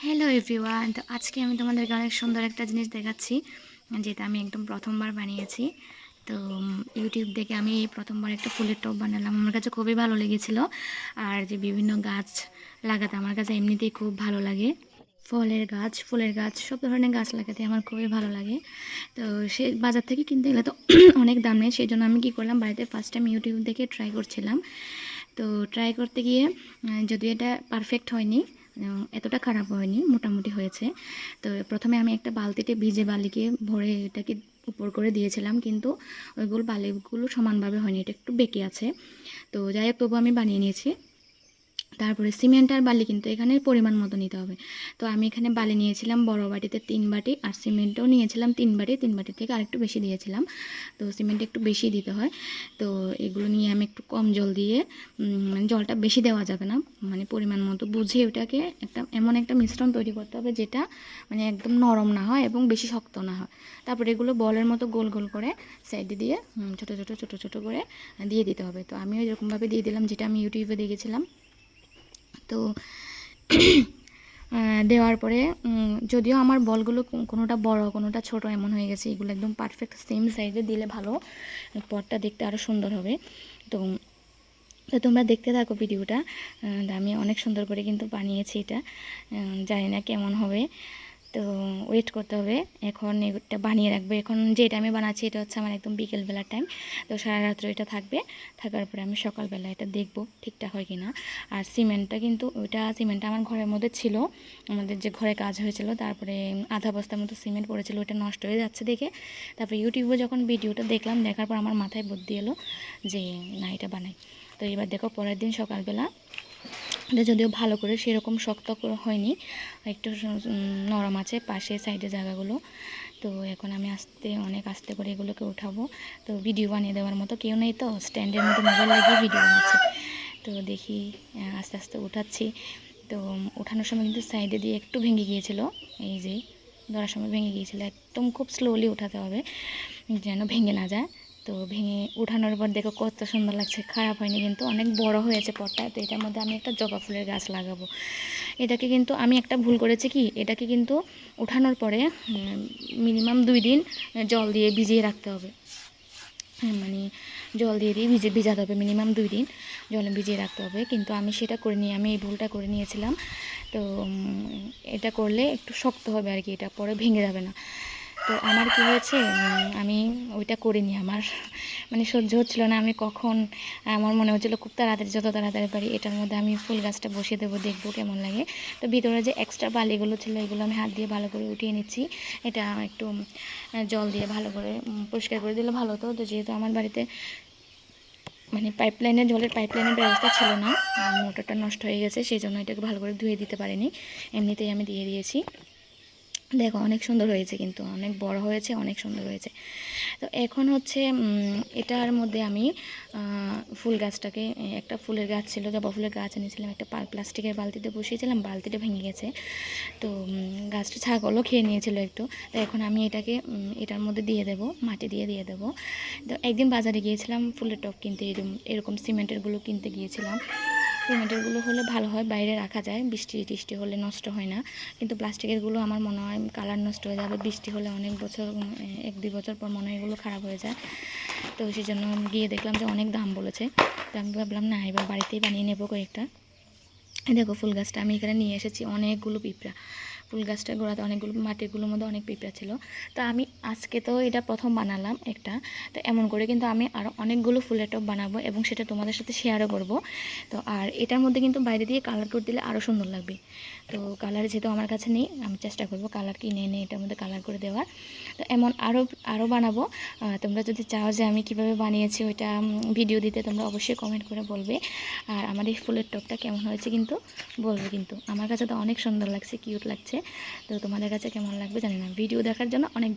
Hello everyone, তো আজকে আমি তোমাদেরকে অনেক সুন্দর একটা জিনিস দেখাচ্ছি, যেটা আমি একদম প্রথমবার বানিয়েছি। তো ইউটিউব দেখে আমি এই প্রথমবার একটা ফুলের টব বানালাম। আমার কাছে খুবই ভালো লেগেছিল। আর যে বিভিন্ন গাছ লাগাতে আমার কাছে এমনিতেই খুব ভালো লাগে। ফলের গাছ, ফুলের গাছ, সব ধরনের গাছ লাগাতে আমার খুবই ভালো লাগে। তো সে বাজার থেকে কিনতে গেলে তো অনেক দাম নেই, সেই জন্য আমি কী করলাম, বাড়িতে ফার্স্ট টাইম ইউটিউব দেখে ট্রাই করছিলাম। তো ট্রাই করতে গিয়ে যদিও এটা পারফেক্ট হয়নি, এতটা খারাপ হয়নি, মোটামুটি হয়েছে। তো প্রথমে আমি একটা বালতিতে ভিজে বালিকে ভরে এটাকে উপর করে দিয়েছিলাম, কিন্তু ওইগুলো বালিগুলো সমানভাবে হয়নি, এটা একটু বেঁকে আছে। তো যাই হোক, তবু আমি বানিয়ে নিয়েছি। তারপরে সিমেন্ট আর বালি কিন্তু এখানে পরিমাণ মতো নিতে হবে। তো আমি এখানে বালি নিয়েছিলাম বড় বাটিতে 3 বাটি, আর সিমেন্টও নিয়েছিলাম 3 বাটি, 3 বাটি থেকে আরেকটু বেশি দিয়েছিলাম। তো সিমেন্ট একটু বেশি দিতে হয়। তো এগুলো নিয়ে আমি একটু কম জল দিয়ে, মানে জলটা বেশি দেওয়া যাবে না, মানে পরিমাণ মতো বুঝে ওটাকে এমন একটা মিশ্রণ তৈরি করতে হবে যেটা মানে একদম নরম না হয় এবং বেশি শক্ত না হয়। তারপরে এগুলো বলের মতো গোল গোল করে সাইডে দিয়ে ছোটো ছোটো ছোটো ছোটো করে দিয়ে দিতে হবে। তো আমি এরকমভাবে দিয়ে দিলাম, যেটা আমি ইউটিউবে দেখেছিলাম। তো দেওয়ার পরে যদিও আমার বলগুলো কোনোটা বড় কোনোটা ছোট এমন হয়ে গেছে, এগুলো একদম পারফেক্ট সেম সাইজে দিলে ভালো, পটটা দেখতে আরও সুন্দর হবে। তো তো তোমরা দেখতে থাকো ভিডিওটা। আমি অনেক সুন্দর করে কিন্তু বানিয়েছি এটা, জানি না কেমন হবে। তো ওয়েট করতে হবে। এখন এটা বানিয়ে রাখবো। এখন যে টাইমে বানাচ্ছি এটা হচ্ছে আমার একদম বিকেলবেলার টাইম। তো সারা রাত্র এটা থাকবে, থাকার পরে আমি সকালবেলা এটা দেখবো ঠিকঠাক হয় কি না। আর সিমেন্টটা কিন্তু সিমেন্টটা আমার ঘরের মধ্যে ছিল, আমাদের যে ঘরে কাজ হয়েছিল, তারপরে আধা বস্তার মতো সিমেন্ট পড়েছিল, ওটা নষ্ট হয়ে যাচ্ছে দেখে তারপরে ইউটিউবে যখন ভিডিওটা দেখলাম, দেখার পর আমার মাথায় বুদ্ধি এলো যে না, এটা বানাই। তো এবার দেখো, পরের দিন সকালবেলা এটা যদিও ভালো করে সেরকম শক্ত হয়নি, একটু নরম আছে পাশে সাইডে জায়গাগুলো। তো এখন আমি অনেক আস্তে করে এগুলোকে উঠাবো। তো ভিডিও বানিয়ে দেওয়ার মতো কেউ নেই, তো স্ট্যান্ডের মধ্যে মোবাইল লাগিয়ে ভিডিও বানাচ্ছি। তো দেখি আস্তে আস্তে উঠাচ্ছি। তো ওঠানোর সময় কিন্তু সাইডে দিয়ে একটু ভেঙে গিয়েছিল, এই যে ধরার সময় ভেঙে গিয়েছিল। একদম খুব স্লোলি উঠাতে হবে যেন ভেঙে না যায়। তো ভেঙে উঠানোর পর দেখো কত সুন্দর লাগছে, খারাপ হয়নি কিন্তু, অনেক বড় হয়েছে পটটা। তো এটার মধ্যে আমি একটা জবা ফুলের গাছ লাগাবো। এটাকে কিন্তু আমি একটা ভুল করেছি, কি এটাকে কিন্তু উঠানোর পরে মিনিমাম 2 দিন জল দিয়ে ভিজিয়ে রাখতে হবে। মানে জল দিয়ে ভিজাতে হবে, মিনিমাম 2 দিন জলে ভিজিয়ে রাখতে হবে। কিন্তু আমি সেটা করিনি, আমি এই ভুলটা করে নিয়েছিলাম। তো এটা করলে একটু শক্ত হবে আর কি, এটা পরে ভেঙে যাবে না। তো আমার কি হয়েছে, আমি ওইটা করিনি, আমার মানে সহ্য হচ্ছিল না। আমি কখন, আমার মনে হচ্ছিলো খুব তাড়াতাড়ি, যত তাড়াতাড়ি পারি এটার মধ্যে আমি ফুল গাছটা বসিয়ে দেবো, দেখবো কেমন লাগে। তো ভিতরে যে এক্সট্রা বালিগুলো ছিল এগুলো আমি হাত দিয়ে ভালো করে উঠিয়ে নিচ্ছি। এটা একটু জল দিয়ে ভালো করে পরিষ্কার করে দিলে ভালো হতো। তো যেহেতু আমার বাড়িতে মানে জলের পাইপলাইনের ব্যবস্থা ছিল না, মোটরটা নষ্ট হয়ে গেছে, সেই জন্য এটাকে ভালো করে ধুয়ে দিতে পারিনি, এমনিতেই আমি দিয়ে দিয়েছি। দেখো অনেক সুন্দর হয়েছে, কিন্তু অনেক বড় হয়েছে, অনেক সুন্দর হয়েছে। তো এখন হচ্ছে এটার মধ্যে আমি ফুল গাছটাকে, একটা ফুলের গাছ ছিল, জবা ফুলের গাছ এনেছিলাম, একটা প্লাস্টিকের বালতিতে বসিয়েছিলাম, বালতিটা ভেঙে গেছে। তো গাছটা ছাগলও খেয়ে নিয়েছিল একটু। তো এখন আমি এটাকে এটার মধ্যে দিয়ে দেবো, মাটি দিয়ে দেবো। তো একদিন বাজারে গিয়েছিলাম ফুলের টব কিনতে, এরকম সিমেন্টেরগুলো কিনতে গিয়েছিলাম। সিমেন্টেরগুলো হলে ভালো হয়, বাইরে রাখা যায়, বৃষ্টি টিষ্টি হলে নষ্ট হয় না। কিন্তু প্লাস্টিকেরগুলো আমার মনে হয় কালার নষ্ট হয়ে যাবে, বৃষ্টি হলে অনেক বছর, 1-2 বছর পর মনে হয় এগুলো খারাপ হয়ে যায়। তো সেই জন্য গিয়ে দেখলাম যে অনেক দাম বলেছে। তো আমি ভাবলাম না, এবার বাড়িতেই বানিয়ে নেবো কয়েকটা। দেখো ফুল গাছটা আমি এখানে নিয়ে এসেছি, অনেকগুলো পিঁপড়া, ফুল গাছটার গোড়াতে অনেকগুলো, মাটিগুলোর মধ্যে অনেক পিঁপড়া ছিল। তো আমি আজকে তো এটা প্রথম বানালাম একটা, তো এমন করে কিন্তু আমি আরও অনেকগুলো ফুলের টব বানাবো এবং সেটা তোমাদের সাথে শেয়ারও করব। তো আর এটার মধ্যে কিন্তু বাইরে দিয়ে কালার করে দিলে আরও সুন্দর লাগবে। তো কালার যেহেতু আমার কাছে নেই, আমি চেষ্টা করব কালার কিনে এনে এটার মধ্যে কালার করে দেওয়ার। তো এমন আরও বানাবো। তোমরা যদি চাও যে আমি কিভাবে বানিয়েছি ওইটা ভিডিও দিতে, তোমরা অবশ্যই কমেন্ট করে বলবে। আর আমার এই ফুলের টবটা কেমন হয়েছে কিন্তু বলবে, কিন্তু আমার কাছে তো অনেক সুন্দর লাগছে, কিউট লাগছে। তো তোমাদের কাছে কেমন লাগবে জানি না। ভিডিও দেখার জন্য অনেক